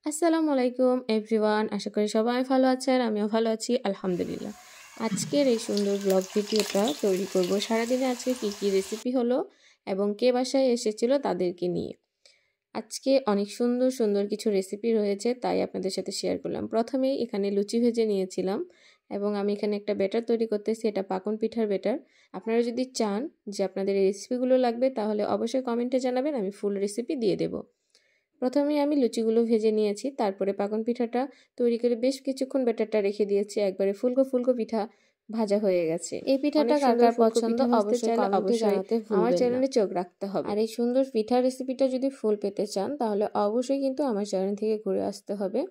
আসসালামু আলাইকুম এভরিওয়ান, আশা করি সবাই ভালো আছেন। আমিও ভালো আছি আলহামদুলিল্লাহ। আজকের এই সুন্দর ব্লগ ভিডিওটা তৈরি করব সারাদিনে আজকে কী রেসিপি হলো এবং কে বাসায় এসেছিল তাদেরকে নিয়ে। আজকে অনেক সুন্দর সুন্দর কিছু রেসিপি রয়েছে, তাই আপনাদের সাথে শেয়ার করলাম। প্রথমেই এখানে লুচি ভেজে নিয়েছিলাম এবং আমি এখানে একটা ব্যাটার তৈরি করতেছি, এটা পাকন পিঠার ব্যাটার। আপনারা যদি চান যে আপনাদের এই রেসিপিগুলো লাগবে তাহলে অবশ্যই কমেন্টে জানাবেন, আমি ফুল রেসিপি দিয়ে দেবো। প্রথমে আমি লুচিগুলো ভেজে নিয়েছি, তারপরে পাকন পিঠাটা তৈরি করে বেশ কিছুক্ষণ ব্যাটারটা রেখে দিয়েছি। একবারে ফুলকো ফুলকো পিঠা ভাজা হয়ে গেছে। এই পিঠাটা কার কার পছন্দ অবশ্যই কমেন্টে জানাতে ভুলবেন না। আমার চ্যানেলে চোখ রাখতে হবে। আর এই সুন্দর পিঠা রেসিপিটা যদি ফুল পেতে চান তাহলে অবশ্যই কিন্তু আমার চ্যানেল থেকে ঘুরে আসতে হবে।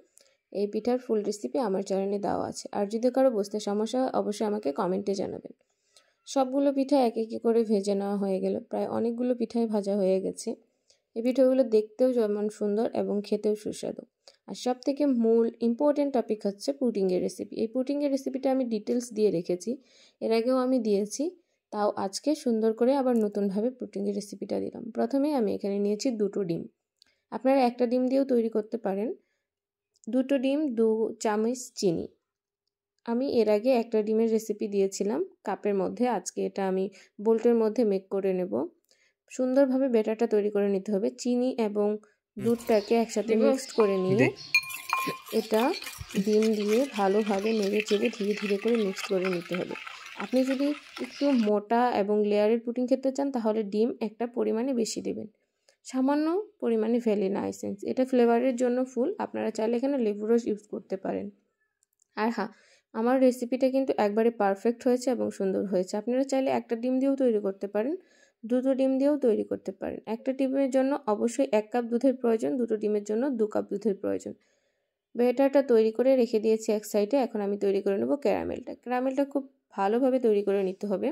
এই পিঠার ফুল রেসিপি আমার চ্যানেলে দেওয়া আছে। আর যদি কারো বুঝতে সমস্যা হয় অবশ্যই আমাকে কমেন্টে জানাবেন। সবগুলো পিঠা এক এক করে ভেজে নেওয়া হয়ে গেল, প্রায় অনেকগুলো পিঠাই ভাজা হয়ে গেছে। এই পিঠাগুলো দেখতেও যেমন সুন্দর এবং খেতেও সুস্বাদু। আর সব থেকে মূল ইম্পর্টেন্ট টপিক হচ্ছে পুডিংয়ের রেসিপি। এই পুডিংয়ের রেসিপিটা আমি ডিটেলস দিয়ে রেখেছি, এর আগেও আমি দিয়েছি, তাও আজকে সুন্দর করে আবার নতুনভাবে পুডিংয়ের রেসিপিটা দিলাম। প্রথমে আমি এখানে নিয়েছি 2টো ডিম। আপনারা একটা ডিম দিয়েও তৈরি করতে পারেন। 2টো ডিম, 2 চামচ চিনি। আমি এর আগে একটা ডিমের রেসিপি দিয়েছিলাম কাপের মধ্যে, আজকে এটা আমি বোল্টের মধ্যে মেক করে নেব। সুন্দরভাবে ব্যাটারটা তৈরি করে নিতে হবে। চিনি এবং দুধটাকে একসাথে মিক্সড করে নিয়ে এটা ডিম দিয়ে ভালোভাবে নেড়ে চেড়ে ধীরে ধীরে করে মিক্সড করে নিতে হবে। আপনি যদি একটু মোটা এবং লেয়ারের পুডিং খেতে চান তাহলে ডিম একটা পরিমাণে বেশি দেবেন। সামান্য পরিমাণে ভ্যানিলা এসেন্স, এটা ফ্লেভারের জন্য ফুল, আপনারা চাইলে এখানে লেবু রস ইউজ করতে পারেন। আর হ্যাঁ, আমার রেসিপিটা কিন্তু একবারে পারফেক্ট হয়েছে এবং সুন্দর হয়েছে। আপনারা চাইলে একটা ডিম দিয়েও তৈরি করতে পারেন, 2টো ডিম দিয়েও তৈরি করতে পারেন। একটা ডিমের জন্য অবশ্যই 1 কাপ দুধের প্রয়োজন, 2টো ডিমের জন্য 2 কাপ দুধের প্রয়োজন। ব্যাটারটা তৈরি করে রেখে দিয়েছি এক সাইডে। এখন আমি তৈরি করে নেব ক্যারামেলটা। ক্যারামেলটা খুব ভালোভাবে তৈরি করে নিতে হবে।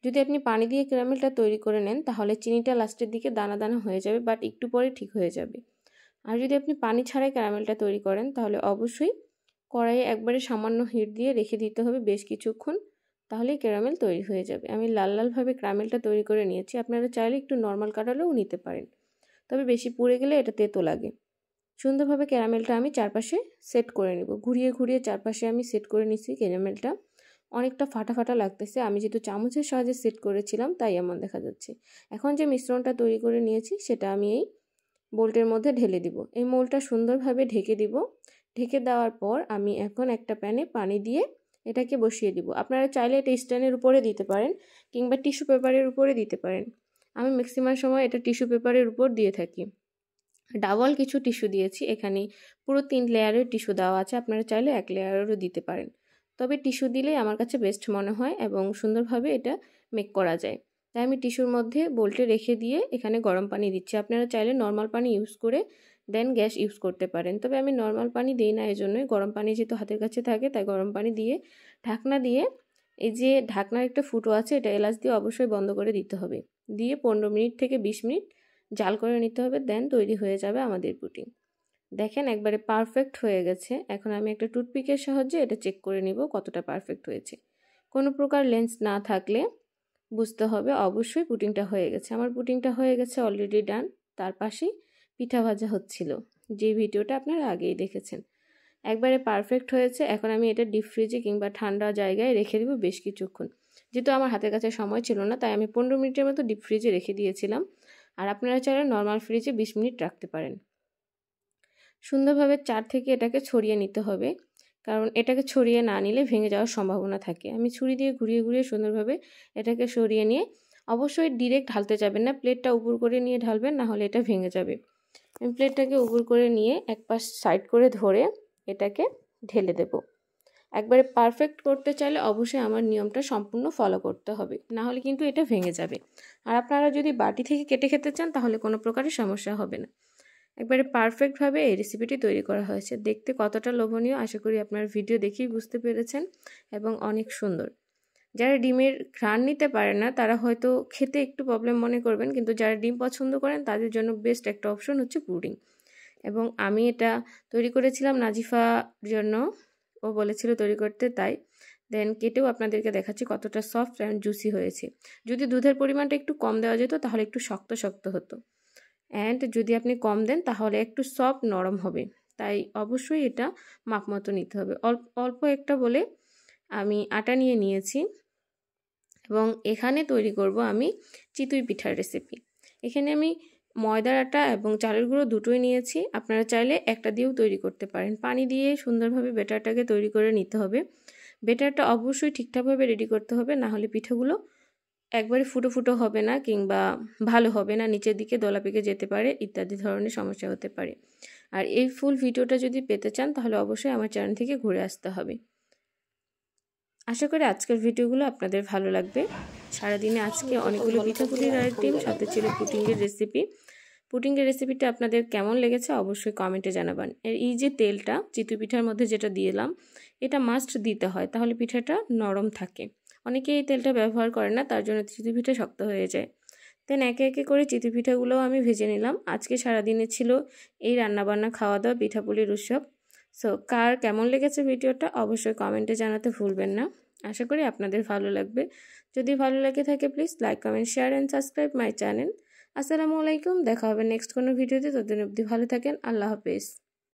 যদি আপনি পানি দিয়ে ক্যারামেলটা তৈরি করে নেন তাহলে চিনিটা লাস্টের দিকে দানা দানা হয়ে যাবে, বাট একটু পরে ঠিক হয়ে যাবে। আর যদি আপনি পানি ছাড়াই ক্যারামেলটা তৈরি করেন তাহলে অবশ্যই কড়াইয়ে একবারে সামান্য হিট দিয়ে রেখে দিতে হবে বেশ কিছুক্ষণ, তাহলেই ক্যারামেল তৈরি হয়ে যাবে। আমি লাল লালভাবে ক্যারামেলটা তৈরি করে নিয়েছি, আপনারা চাইলে একটু নর্মাল কালারেও নিতে পারেন, তবে বেশি পুড়ে গেলে এটা তেতো লাগে। সুন্দরভাবে ক্যারামেলটা আমি চারপাশে সেট করে নেব। ঘুরিয়ে ঘুরিয়ে চারপাশে আমি সেট করে নিচ্ছি। ক্যারামেলটা অনেকটা ফাটা ফাটা লাগতেছে, আমি যেহেতু চামচের সাহায্যে সেট করেছিলাম তাই এমন দেখা যাচ্ছে। এখন যে মিশ্রণটা তৈরি করে নিয়েছি সেটা আমি এই বোল্টের মধ্যে ঢেলে দিব। এই মোলটা সুন্দরভাবে ঢেকে দিব। ঢেকে দেওয়ার পর আমি এখন একটা প্যানে পানি দিয়ে এটাকে বসিয়ে দিব। আপনারা চাইলে এটা স্ট্যান্ডের উপরে দিতে পারেন কিংবা টিস্যু পেপারের উপরে দিতে পারেন। আমি ম্যাক্সিমাম সময় এটা টিস্যু পেপারের উপর দিয়ে থাকি। ডাবল কিছু টিস্যু দিয়েছি, এখানে পুরো 3 লেয়ারের টিস্যু দেওয়া আছে, আপনারা চাইলে 1 লেয়ারেরও দিতে পারেন। তবে টিস্যু দিলে আমার কাছে বেস্ট মনে হয় এবং সুন্দরভাবে এটা মেক করা যায়। তাই আমি টিস্যুর মধ্যে বোল্টে রেখে দিয়ে এখানে গরম পানি দিচ্ছি। আপনারা চাইলে নর্মাল পানি ইউজ করে দেন গ্যাস ইউজ করতে পারেন, তবে আমি নর্মাল পানি দিই না, এই জন্যই গরম পানি যেহেতু হাতের কাছে থাকে তাই গরম পানি দিয়ে ঢাকনা দিয়ে, এই যে ঢাকনার একটা ফুটো আছে এটা এলাচ দিয়ে অবশ্যই বন্ধ করে দিতে হবে। দিয়ে 15 মিনিট থেকে 20 মিনিট জাল করে নিতে হবে, দেন তৈরি হয়ে যাবে আমাদের পুডিং। দেখেন একবারে পারফেক্ট হয়ে গেছে। এখন আমি একটা টুথপিকের সাহায্যে এটা চেক করে নিব কতটা পারফেক্ট হয়েছে। কোনো প্রকার লেন্স না থাকলে বুঝতে হবে অবশ্যই পুডিংটা হয়ে গেছে। আমার পুডিংটা হয়ে গেছে অলরেডি ডান। তার পাশেই পিঠা ভাজা হচ্ছিল, যে ভিডিওটা আপনারা আগেই দেখেছেন। একবারে পারফেক্ট হয়েছে। এখন আমি এটা ডিপ ফ্রিজে কিংবা ঠান্ডা জায়গায় রেখে দেবো বেশ কিছুক্ষণ। যেহেতু আমার হাতের কাছে সময় ছিল না তাই আমি 15 মিনিটের মতো ডিপ ফ্রিজে রেখে দিয়েছিলাম। আর আপনারা চাইলে নর্মাল ফ্রিজে 20 মিনিট রাখতে পারেন। সুন্দরভাবে চার থেকে এটাকে ছড়িয়ে নিতে হবে, কারণ এটাকে ছড়িয়ে না নিলে ভেঙে যাওয়ার সম্ভাবনা থাকে। আমি ছুরি দিয়ে ঘুরিয়ে ঘুরিয়ে সুন্দরভাবে এটাকে সরিয়ে নিয়ে, অবশ্যই ডিরেক্ট ঢালতে যাবেন না, প্লেটটা উপর করে নিয়ে ঢালবেন, না হলে এটা ভেঙে যাবে। আমি প্লেটটাকে উপর করে নিয়ে এক পাশ সাইড করে ধরে এটাকে ঢেলে দেব। একবারে পারফেক্ট করতে চাইলে অবশ্যই আমার নিয়মটা সম্পূর্ণ ফলো করতে হবে, না হলে কিন্তু এটা ভেঙে যাবে। আর আপনারা যদি বাটি থেকে কেটে খেতে চান তাহলে কোনো প্রকারের সমস্যা হবে না। একবারে পারফেক্টভাবে এই রেসিপিটি তৈরি করা হয়েছে। দেখতে কতটা লোভনীয় আশা করি আপনার ভিডিও দেখেই বুঝতে পেরেছেন, এবং অনেক সুন্দর। যারা ডিমের ঘ্রাণ নিতে পারে না তারা হয়তো খেতে একটু প্রবলেম মনে করবেন, কিন্তু যারা ডিম পছন্দ করেন তাদের জন্য বেস্ট একটা অপশন হচ্ছে পুডিং। এবং আমি এটা তৈরি করেছিলাম নাজিফার জন্য, ও বলেছিল তৈরি করতে, তাই দেন কেটেও আপনাদেরকে দেখাচ্ছি কতটা সফট অ্যান্ড জুসি হয়েছে। যদি দুধের পরিমাণটা একটু কম দেওয়া যেত তাহলে একটু শক্ত শক্ত হতো, অ্যান্ড যদি আপনি কম দেন তাহলে একটু সফট নরম হবে। তাই অবশ্যই এটা মাপ মতো নিতে হবে। অল্প একটা বলে আমি আটা নিয়ে নিয়েছি এবং এখানে তৈরি করব আমি চিতই পিঠার রেসিপি। এখানে আমি ময়দার আটা এবং চালের গুঁড়ো দুটোই নিয়েছি। আপনারা চাইলে একটা দিয়েও তৈরি করতে পারেন। পানি দিয়ে সুন্দরভাবে ব্যাটারটাকে তৈরি করে নিতে হবে। ব্যাটারটা অবশ্যই ঠিকঠাকভাবে রেডি করতে হবে, না হলে পিঠাগুলো একবারে ফুটো ফুটো হবে না কিংবা ভালো হবে না, নিচের দিকে দলা পেকে যেতে পারে, ইত্যাদি ধরনের সমস্যা হতে পারে। আর এই ফুল ভিডিওটা যদি পেতে চান তাহলে অবশ্যই আমার চ্যানেল থেকে ঘুরে আসতে হবে। আশা করি আজকের ভিডিওগুলো আপনাদের ভালো লাগবে। সারাদিনে আজকে অনেকগুলো পিঠাপুলির আইটেম, সাথে ছিল পুডিংয়ের রেসিপি। পুডিংয়ের রেসিপিটা আপনাদের কেমন লেগেছে অবশ্যই কমেন্টে জানাবেন। এই যে তেলটা চিতই পিঠার মধ্যে যেটা দিলাম, এটা মাস্ট দিতে হয়, তাহলে পিঠাটা নরম থাকে। অনেকে এই তেলটা ব্যবহার করে না, তার জন্য চিতই পিঠা শক্ত হয়ে যায়। দেন একে একে করে চিতই পিঠাগুলোও আমি ভেজে নিলাম। আজকে সারাদিনে ছিল এই রান্নাবান্না, খাওয়া দাওয়া, পিঠাপুলির উৎসব। সো কার কেমন লেগেছে ভিডিওটা অবশ্যই কমেন্টে জানাতে ভুলবেন না। আশা করি আপনাদের ভালো লাগবে। যদি ভালো লেগে থাকে please like, comment, share and subscribe my channel. আসসালামু আলাইকুম। দেখা হবে নেক্সট কোনো ভিডিওতে। ততদিন অবধি ভালো থাকেন। আল্লাহ হাফেজ।